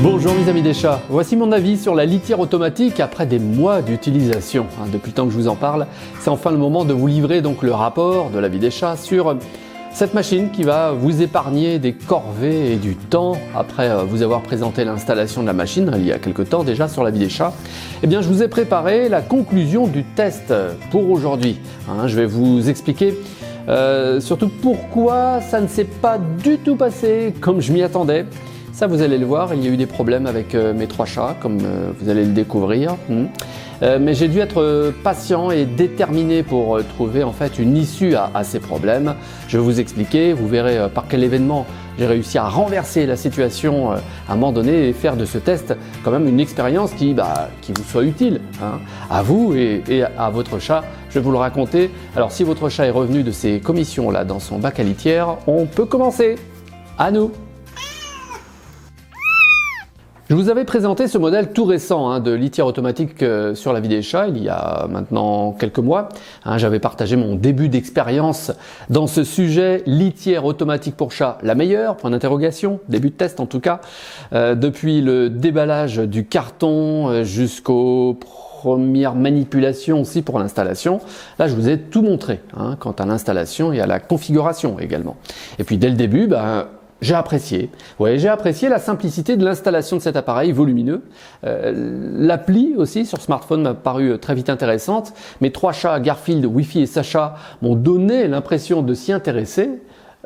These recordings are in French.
Bonjour mes amis des chats, voici mon avis sur la litière automatique après des mois d'utilisation. Depuis le temps que je vous en parle, c'est enfin le moment de vous livrer donc le rapport de l'avis des chats sur cette machine qui va vous épargner des corvées et du temps. Après vous avoir présenté l'installation de la machine il y a quelques temps déjà sur l'avis des chats, eh bien je vous ai préparé la conclusion du test pour aujourd'hui. Je vais vous expliquer surtout pourquoi ça ne s'est pas du tout passé comme je m'y attendais. Ça, vous allez le voir, il y a eu des problèmes avec mes 3 chats, comme vous allez le découvrir. Mais j'ai dû être patient et déterminé pour trouver en fait une issue à ces problèmes. Je vais vous expliquer, vous verrez par quel événement j'ai réussi à renverser la situation à un moment donné et faire de ce test quand même une expérience qui vous soit utile à vous et à votre chat. Je vais vous le raconter. Alors si votre chat est revenu de ses commissions là dans son bac à litière, on peut commencer. À nous! Je vous avais présenté ce modèle tout récent de litière automatique sur l'avis des chats il y a maintenant quelques mois. J'avais partagé mon début d'expérience dans ce sujet litière automatique pour chat, la meilleure, point d'interrogation, début de test en tout cas, depuis le déballage du carton jusqu'aux premières manipulations aussi pour l'installation. Là je vous ai tout montré quant à l'installation et à la configuration également. Et puis dès le début, j'ai apprécié la simplicité de l'installation de cet appareil volumineux. L'appli aussi sur smartphone m'a paru très vite intéressante. Mes 3 chats, Garfield, Wi-Fi et Sacha, m'ont donné l'impression de s'y intéresser.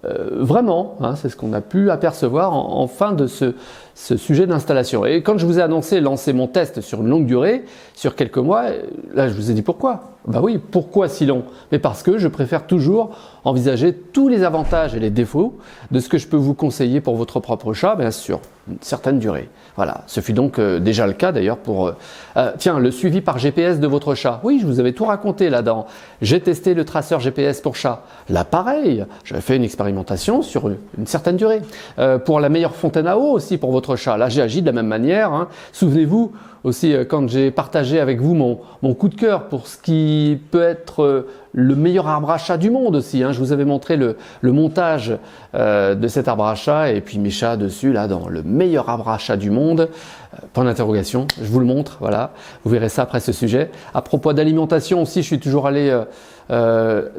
Vraiment, c'est ce qu'on a pu apercevoir en fin de ce sujet d'installation. Et quand je vous ai annoncé lancer mon test sur une longue durée, sur quelques mois, là je vous ai dit pourquoi. Oui, pourquoi si long? Mais parce que je préfère toujours envisager tous les avantages et les défauts de ce que je peux vous conseiller pour votre propre chat, bien sûr, une certaine durée. Voilà, ce fut donc déjà le cas d'ailleurs pour le suivi par GPS de votre chat. Oui, je vous avais tout raconté là-dedans. J'ai testé le traceur GPS pour chat. Là pareil, j'avais fait une expérimentation sur une certaine durée. Pour la meilleure fontaine à eau aussi pour votre chat. Là j'ai agi de la même manière. Souvenez-vous aussi quand j'ai partagé avec vous mon coup de cœur pour ce qui peut être le meilleur arbre à chat du monde aussi. Je vous avais montré le montage de cet arbre à chat et puis mes chats dessus là dans le meilleur arbre à chat du monde. Point d'interrogation, je vous le montre, voilà. Vous verrez ça après ce sujet. À propos d'alimentation aussi, je suis toujours allé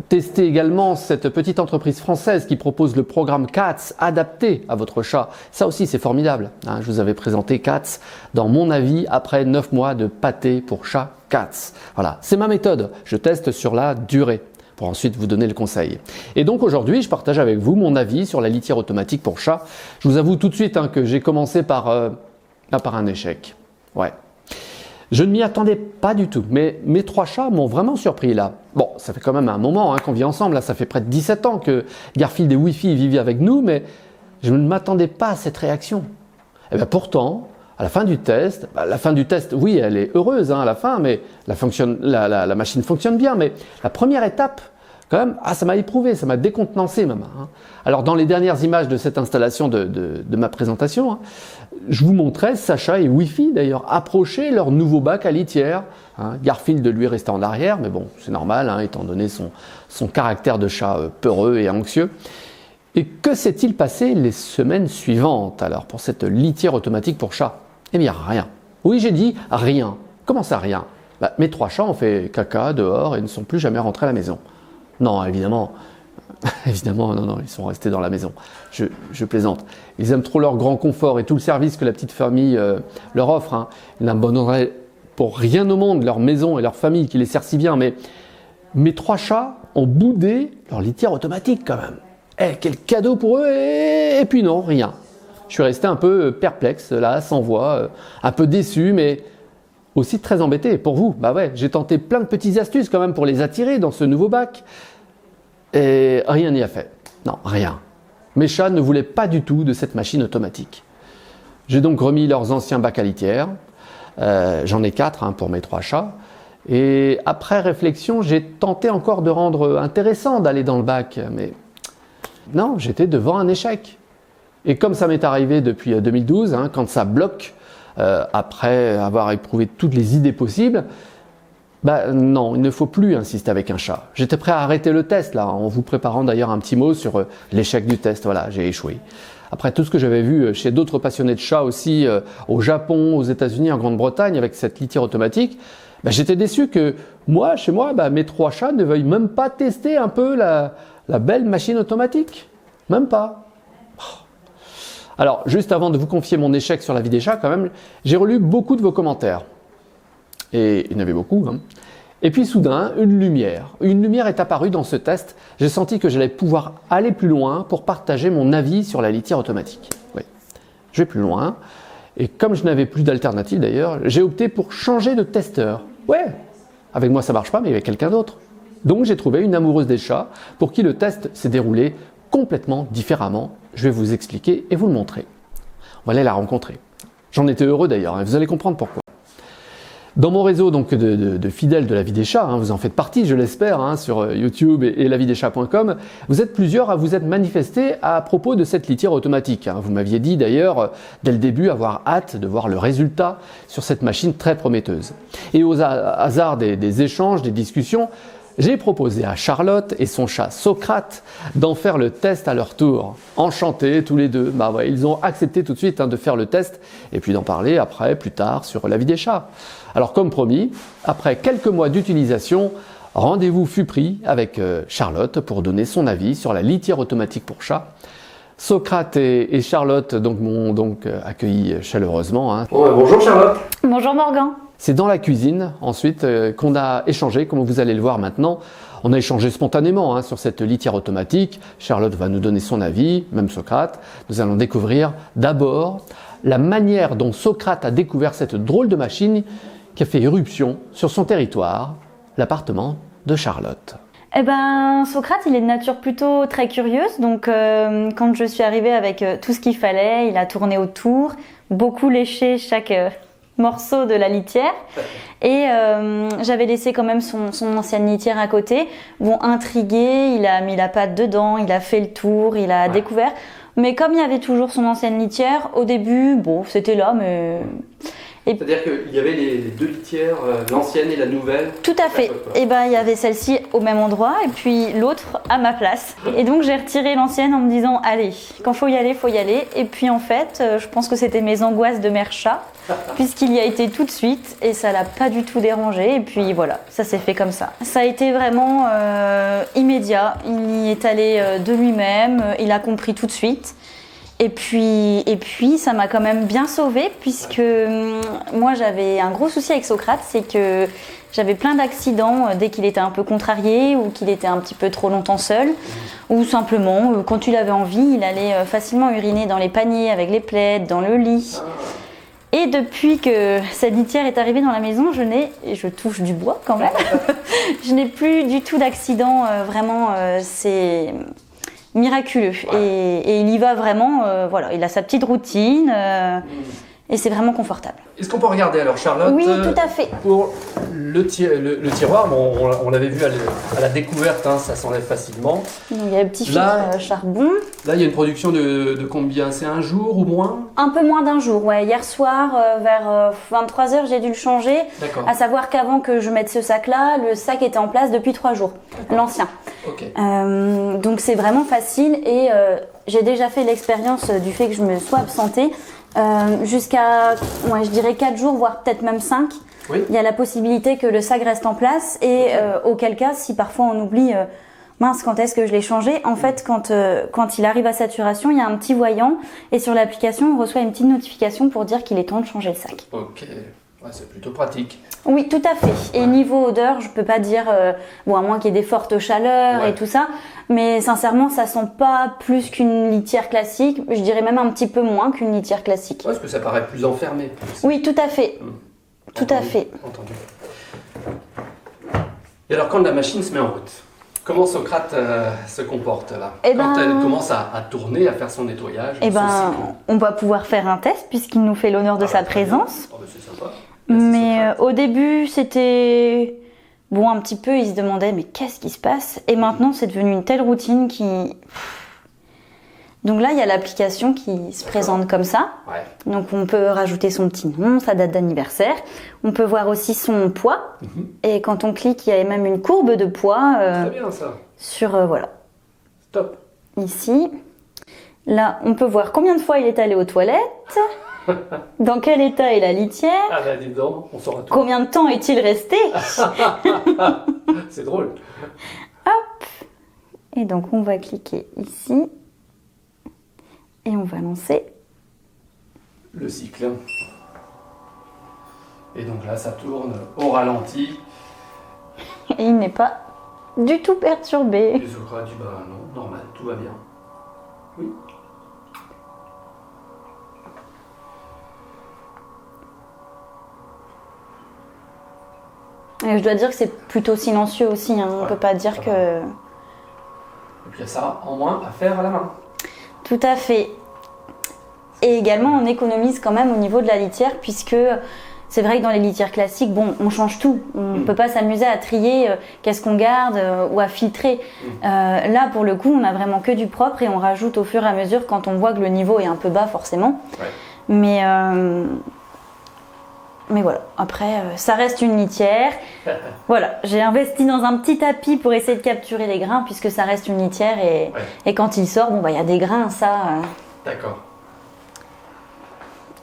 tester également cette petite entreprise française qui propose le programme Cats adapté à votre chat. Ça aussi c'est formidable. Je vous avais présenté Cats dans mon avis après 9 mois de pâté pour chat Cats. Voilà, c'est ma méthode. Je teste sur la durée pour ensuite vous donner le conseil. Et donc aujourd'hui, je partage avec vous mon avis sur la litière automatique pour chat. Je vous avoue tout de suite que j'ai commencé par un échec. Ouais. Je ne m'y attendais pas du tout, mais mes 3 chats m'ont vraiment surpris là. Bon, ça fait quand même un moment qu'on vit ensemble, là, ça fait près de 17 ans que Garfield et Wi-Fi vivent avec nous, mais je ne m'attendais pas à cette réaction. Et bien pourtant, à la fin du test, oui, elle est heureuse à la fin, mais la machine fonctionne bien, mais la première étape, quand même, ça m'a éprouvé, ça m'a décontenancé même. Alors dans les dernières images de cette installation de ma présentation, je vous montrais Sacha et Wi-Fi d'ailleurs approcher leur nouveau bac à litière. Garfield lui restait en arrière, mais bon, c'est normal étant donné son caractère de chat peureux et anxieux. Et que s'est-il passé les semaines suivantes alors pour cette litière automatique pour chat? Eh bien rien. Oui, j'ai dit rien. Comment ça rien? Mes 3 chats ont fait caca dehors et ne sont plus jamais rentrés à la maison. Non, évidemment, non, ils sont restés dans la maison. Je plaisante. Ils aiment trop leur grand confort et tout le service que la petite famille leur offre. Ils n'abandonneraient pour rien au monde leur maison et leur famille qui les sert si bien. Mais mes 3 chats ont boudé leur litière automatique quand même. Quel cadeau pour eux et puis non, rien. Je suis resté un peu perplexe là, sans voix, un peu déçu, mais aussi très embêté pour vous. J'ai tenté plein de petites astuces quand même pour les attirer dans ce nouveau bac. Et rien n'y a fait. Non, rien. Mes chats ne voulaient pas du tout de cette machine automatique. J'ai donc remis leurs anciens bacs à litière. J'en ai 4 pour mes 3 chats. Et après réflexion, j'ai tenté encore de rendre intéressant d'aller dans le bac. Mais non, j'étais devant un échec. Et comme ça m'est arrivé depuis 2012, quand ça bloque, après avoir éprouvé toutes les idées possibles, non, il ne faut plus insister avec un chat. J'étais prêt à arrêter le test là, en vous préparant d'ailleurs un petit mot sur l'échec du test. Voilà, j'ai échoué. après tout ce que j'avais vu chez d'autres passionnés de chats aussi, au Japon, aux États-Unis, en Grande-Bretagne, avec cette litière automatique, j'étais déçu que moi, chez moi, mes 3 chats ne veuillent même pas tester un peu la belle machine automatique. Même pas. Alors, juste avant de vous confier mon échec sur la vie des chats, quand même, j'ai relu beaucoup de vos commentaires. Et il y en avait beaucoup, hein. Et puis soudain, une lumière est apparue dans ce test. J'ai senti que j'allais pouvoir aller plus loin pour partager mon avis sur la litière automatique. Oui, je vais plus loin. Et comme je n'avais plus d'alternative d'ailleurs, j'ai opté pour changer de testeur. Ouais, avec moi ça marche pas, mais avec quelqu'un d'autre. Donc j'ai trouvé une amoureuse des chats pour qui le test s'est déroulé complètement différemment. Je vais vous expliquer et vous le montrer. On va aller la rencontrer. J'en étais heureux d'ailleurs, et vous allez comprendre pourquoi. Dans mon réseau donc de fidèles de la vie des chats, vous en faites partie, je l'espère, sur YouTube et lavideschats.com, vous êtes plusieurs à vous être manifestés à propos de cette litière automatique. Vous m'aviez dit d'ailleurs dès le début avoir hâte de voir le résultat sur cette machine très prometteuse. Et au hasard des échanges, des discussions, j'ai proposé à Charlotte et son chat Socrate d'en faire le test à leur tour. Enchantés tous les deux. Ils ont accepté tout de suite de faire le test et puis d'en parler après, plus tard, sur la vie des chats. Alors comme promis, après quelques mois d'utilisation, rendez-vous fut pris avec Charlotte pour donner son avis sur la litière automatique pour chat. Socrate et Charlotte m'ont accueilli chaleureusement. Bonjour Charlotte. Bonjour Morgan. C'est dans la cuisine ensuite qu'on a échangé, comme vous allez le voir maintenant. On a échangé spontanément sur cette litière automatique. Charlotte va nous donner son avis, même Socrate. Nous allons découvrir d'abord la manière dont Socrate a découvert cette drôle de machine qui a fait éruption sur son territoire, l'appartement de Charlotte. Socrate, il est de nature plutôt très curieuse. Donc, quand je suis arrivée avec tout ce qu'il fallait, il a tourné autour, beaucoup léché chaque morceau de la litière. Et j'avais laissé quand même son ancienne litière à côté. Bon, intrigué, il a mis la patte dedans, il a fait le tour, il a découvert. Mais comme il y avait toujours son ancienne litière, au début, c'était là, mais... C'est-à-dire qu'il y avait les 2 litières, l'ancienne et la nouvelle. Tout à fait. Et il y avait celle-ci au même endroit et puis l'autre à ma place. Et donc j'ai retiré l'ancienne en me disant allez, quand faut y aller, faut y aller. Et puis en fait, je pense que c'était mes angoisses de mère chat, puisqu'il y a été tout de suite et ça l'a pas du tout dérangé. Et puis voilà, ça s'est fait comme ça. Ça a été vraiment immédiat. Il y est allé de lui-même, il a compris tout de suite. Et puis, ça m'a quand même bien sauvée puisque moi j'avais un gros souci avec Socrate, c'est que j'avais plein d'accidents dès qu'il était un peu contrarié ou qu'il était un petit peu trop longtemps seul, ou simplement quand il avait envie, il allait facilement uriner dans les paniers avec les plaids, dans le lit. Et depuis que cette litière est arrivée dans la maison, et je touche du bois quand même, je n'ai plus du tout d'accidents, vraiment c'est miraculeux. Et il y va vraiment, il a sa petite routine et c'est vraiment confortable. Est-ce qu'on peut regarder alors Charlotte? Oui, tout à fait. Pour le tiroir, on l'avait vu à la découverte, ça s'enlève facilement. Donc il y a le petit filtre charbon. Là il y a une production de combien? C'est un jour ou moins? Un peu moins d'un jour, ouais. Hier soir, vers 23h, j'ai dû le changer. D'accord. À savoir qu'avant que je mette ce sac-là, le sac était en place depuis 3 jours, l'ancien. Okay. Donc c'est vraiment facile et j'ai déjà fait l'expérience du fait que je me sois absentée. Jusqu'à, je dirais 4 jours, voire peut-être même 5. Oui. Il y a la possibilité que le sac reste en place et auquel cas, si parfois on oublie, mince, quand est-ce que je l'ai changé? En fait, quand il arrive à saturation, il y a un petit voyant et sur l'application, on reçoit une petite notification pour dire qu'il est temps de changer le sac. Ok, c'est plutôt pratique. Oui, tout à fait. Et niveau odeur, je peux pas dire, à moins qu'il y ait des fortes chaleurs et tout ça, mais sincèrement, ça sent pas plus qu'une litière classique. Je dirais même un petit peu moins qu'une litière classique. Parce que ça paraît plus enfermé. Oui, tout à fait. Tout à fait. Entendu. Et alors, quand la machine se met en route, comment Socrate se comporte là? Quand elle commence à tourner, à faire son nettoyage? On va pouvoir faire un test puisqu'il nous fait l'honneur de sa présence. C'est sympa. Mais au début, c'était... un petit peu, il se demandait, mais qu'est-ce qui se passe? Et maintenant, c'est devenu une telle routine qui... Donc là, il y a l'application qui se présente comme ça. Ouais. Donc on peut rajouter son petit nom, sa date d'anniversaire. On peut voir aussi son poids. Et quand on clique, il y a même une courbe de poids. Très bien ça. Sur, Top. Ici. Là, on peut voir combien de fois il est allé aux toilettes, dans quel état est la litière, Ah bah dis donc, on saura tout. combien de temps est-il resté. C'est drôle. Et donc, on va cliquer ici et on va lancer. Le cycle. Et donc là, ça tourne au ralenti. Et il n'est pas du tout perturbé. Et Socrate dit bah non, normal, tout va bien. Oui. Et je dois dire que c'est plutôt silencieux aussi, hein. On Ouais, peut pas dire ça que... va. Et puis il y a ça en moins à faire à la main. Tout à fait. Et également, on économise quand même au niveau de la litière, puisque c'est vrai que dans les litières classiques, bon, on change tout. On ne peut pas s'amuser à trier qu'est-ce qu'on garde ou à filtrer. Là, pour le coup, on a vraiment que du propre et on rajoute au fur et à mesure quand on voit que le niveau est un peu bas, forcément. Ouais. Mais voilà, après, ça reste une litière. Voilà, j'ai investi dans un petit tapis pour essayer de capturer les grains, puisque ça reste une litière. Et quand il sort, bon, bah, y a des grains, ça... D'accord.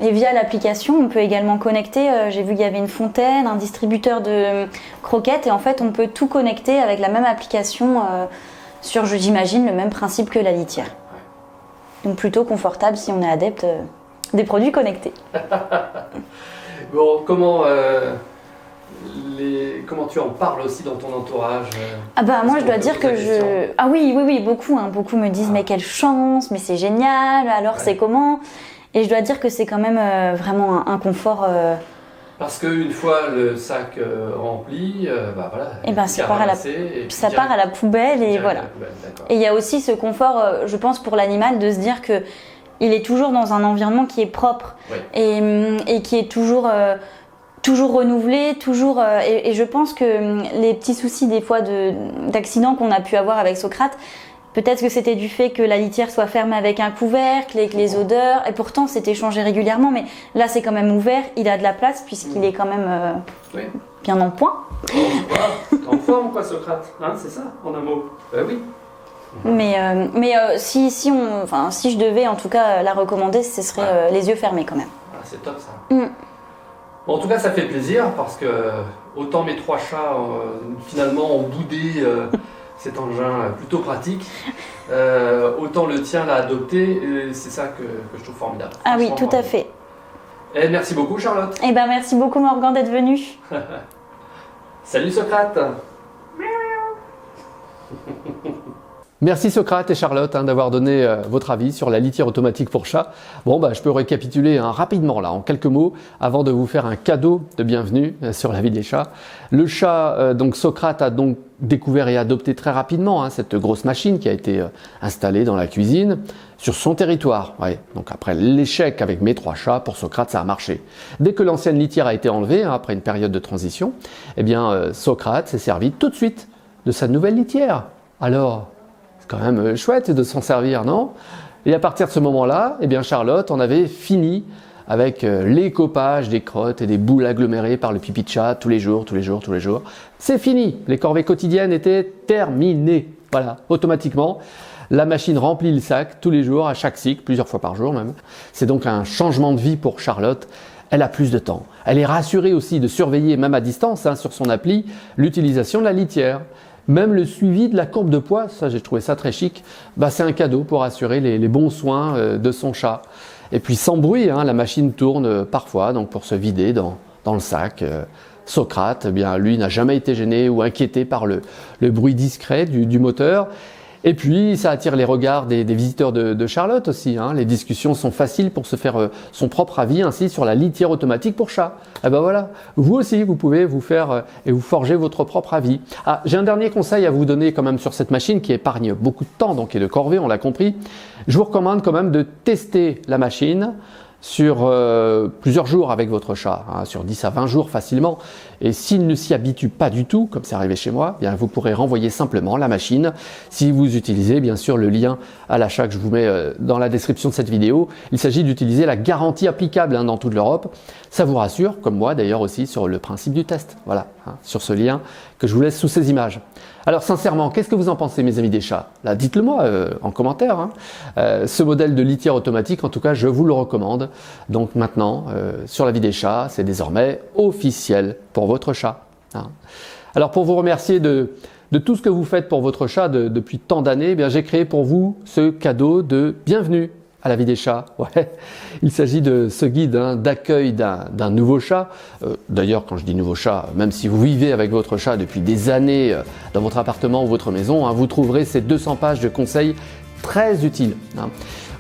Et via l'application, on peut également connecter, j'ai vu qu'il y avait une fontaine, un distributeur de croquettes, et en fait, on peut tout connecter avec la même application sur, j'imagine, le même principe que la litière. Donc plutôt confortable si on est adepte des produits connectés. Bon, comment tu en parles aussi dans ton entourage Ah bah moi je dois qu'on te dire pose que la question Ah oui, beaucoup, hein. Beaucoup me disent mais quelle chance, mais c'est génial, alors c'est comment? Et je dois dire que c'est quand même vraiment un confort. Parce qu'une fois le sac rempli, bah voilà, Et ben ça part à la poubelle et voilà. Et il y a aussi ce confort, je pense pour l'animal, de se dire que il est toujours dans un environnement qui est propre et qui est toujours renouvelé, toujours. Et je pense que les petits soucis des fois d'accidents qu'on a pu avoir avec Socrate, peut-être que c'était du fait que la litière soit fermée avec un couvercle et que les odeurs. Et pourtant c'était changé régulièrement, mais là c'est quand même ouvert, il a de la place puisqu'il est quand même bien en point. T'es en forme quoi Socrate, hein, c'est ça en un mot. Oui. Mais si je devais en tout cas la recommander, ce serait les yeux fermés quand même. Ah, c'est top ça. Bon, en tout cas, ça fait plaisir parce que autant mes 3 chats finalement ont boudé cet engin plutôt pratique, autant le tien l'a adopté. Et c'est ça que je trouve formidable. Ah oui, tout à fait. Et merci beaucoup Charlotte. Eh ben merci beaucoup Morgan d'être venu. Salut Socrate. Merci Socrate et Charlotte d'avoir donné votre avis sur la litière automatique pour chat. Bon, je peux récapituler rapidement là en quelques mots avant de vous faire un cadeau de bienvenue sur la vie des chats. Le chat, donc Socrate a donc découvert et adopté très rapidement cette grosse machine qui a été installée dans la cuisine sur son territoire. Donc après l'échec avec mes 3 chats, pour Socrate ça a marché. Dès que l'ancienne litière a été enlevée, après une période de transition, Socrate s'est servi tout de suite de sa nouvelle litière. Alors, quand même chouette de s'en servir, non? Et à partir de ce moment-là, Charlotte en avait fini avec les copages des crottes et des boules agglomérées par le pipi de chat tous les jours. C'est fini, les corvées quotidiennes étaient terminées. Voilà, automatiquement, la machine remplit le sac tous les jours, à chaque cycle, plusieurs fois par jour même. C'est donc un changement de vie pour Charlotte. Elle a plus de temps. Elle est rassurée aussi de surveiller, même à distance, sur son appli, l'utilisation de la litière. Même le suivi de la courbe de poids, ça j'ai trouvé ça très chic, c'est un cadeau pour assurer les bons soins de son chat. Et puis sans bruit, la machine tourne parfois donc pour se vider dans le sac. Socrate, lui n'a jamais été gêné ou inquiété par le bruit discret du moteur. Et puis ça attire les regards des visiteurs de Charlotte aussi. Les discussions sont faciles pour se faire son propre avis ainsi sur la litière automatique pour chat. Et voilà, vous aussi vous pouvez vous faire et vous forger votre propre avis. Ah, j'ai un dernier conseil à vous donner quand même sur cette machine qui épargne beaucoup de temps donc et de corvée, on l'a compris. Je vous recommande quand même de tester la machine sur plusieurs jours avec votre chat, hein, sur 10 à 20 jours facilement. Et s'il ne s'y habitue pas du tout, comme c'est arrivé chez moi, bien vous pourrez renvoyer simplement la machine. Si vous utilisez bien sûr le lien à l'achat que je vous mets dans la description de cette vidéo, il s'agit d'utiliser la garantie applicable dans toute l'Europe. Ça vous rassure, comme moi d'ailleurs aussi, sur le principe du test. Voilà, hein, sur ce lien que je vous laisse sous ces images. Alors sincèrement, qu'est-ce que vous en pensez mes amis des chats? Là, dites-le moi en commentaire. Hein. Ce modèle de litière automatique, en tout cas, je vous le recommande. Donc maintenant, sur la vie des chats, c'est désormais officiel pour votre chat. Hein. Alors pour vous remercier de tout ce que vous faites pour votre chat depuis tant d'années, j'ai créé pour vous ce cadeau de bienvenue à la vie des chats. Ouais. Il s'agit de ce guide d'accueil d'un nouveau chat. D'ailleurs, quand je dis nouveau chat, même si vous vivez avec votre chat depuis des années dans votre appartement ou votre maison, vous trouverez ces 200 pages de conseils très utiles. Hein.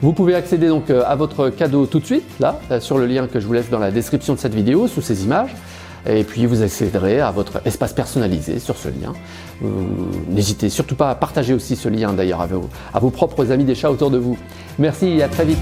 Vous pouvez accéder donc à votre cadeau tout de suite, là, sur le lien que je vous laisse dans la description de cette vidéo, sous ces images. Et puis vous accéderez à votre espace personnalisé sur ce lien. N'hésitez surtout pas à partager aussi ce lien d'ailleurs à vos propres amis des chats autour de vous. Merci et à très vite.